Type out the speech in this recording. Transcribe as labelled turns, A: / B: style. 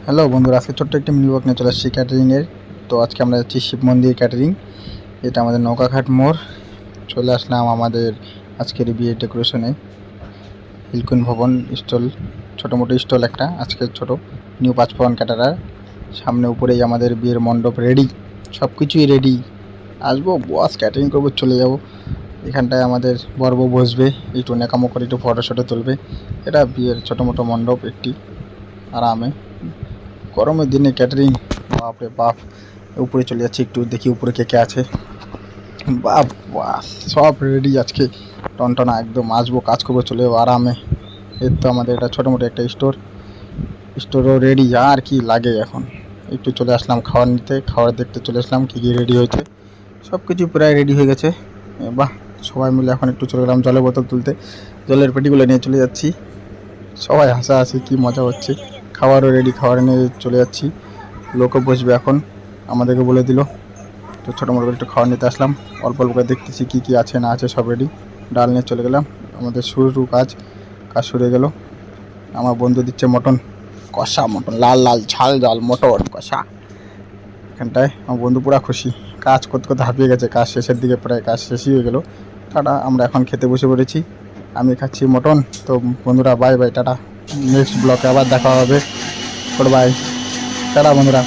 A: Hello বন্ধুরা, আজকে ছোট্ট একটি মিনি ব্লগ নিয়ে চলে আসছি ক্যাটারিংয়ের। তো আজকে আমরা যাচ্ছি শিব মন্দির ক্যাটারিং। এটা আমাদের নৌকাঘাট মোড়। চলে আসলাম আমাদের আজকের বিয়ে ডেকোরেশনে। হিলকুইন ভবন স্টল, ছোটো মোটো স্টল একটা আজকে ছোট নিউ পাঁচফোড়ন ক্যাটারার সামনে। উপরেই আমাদের বিয়ের মণ্ডপ রেডি, সব কিছুই রেডি। আসবো বস, ক্যাটারিং করবো, চলে যাব। এখানটায় আমাদের বর্ব বসবে, একটু নেকামো করে একটু ফটোশটো তুলবে। এটা বিয়ের ছোটো মোটো মণ্ডপ একটি, আরামে। গরমের দিনে ক্যাটারিং, বাপরে বাপ। উপরে চলে যাচ্ছি, একটু দেখি উপরে কে কে আছে। বাপ বাস, সব রেডি আজকে টনটনা একদম। আসবো, কাজ করবো, চলে যাবো আরামে। এর তো আমাদের এটা ছোটো মোটো একটা স্টোরও রেডি। আর কি লাগে এখন। একটু চলে আসলাম খাবার নিতে, খাবার দেখতে চলে আসলাম কী কী রেডি হয়েছে। সব কিছু প্রায় রেডি হয়ে গেছে। বাহ, সবাই মিলে এখন একটু চলে গেলাম জলের বোতল তুলতে। জলের পেটিগুলো নিয়ে চলে যাচ্ছি। সবাই হাসাহাসি, কী মজা হচ্ছে। খাবারও রেডি, খাবার নিয়ে চলে যাচ্ছি। লোকও বসবে এখন, আমাদেরকে বলে দিল। তো ছোটো মোটো করে একটু খাবার নিতে আসলাম। অল্প অল্প করে দেখতেছি কী কী আছে না আছে, সব রেডি। ডাল নিয়ে চলে গেলাম। আমাদের শুরু কাজ শুরু হয়ে গেল। আমার বন্ধু দিচ্ছে মটন কষা, মটন লাল লাল ঝাল ঝাল মটন কষা। এখানটায় আমার বন্ধু পুরা খুশি। কাজ করতে করতে হাঁপিয়ে গেছে, কাজ শেষের দিকে, প্রায় কাজ শেষই হয়ে গেল। টাটা, আমরা এখন খেতে বসে পড়েছি। আমি খাচ্ছি মটন। তো বন্ধুরা, বাই বাই, টাটা। নেক্সট ব্লগে আবার দেখা হবে। গুড বাই, টাটা বন্ধুরা।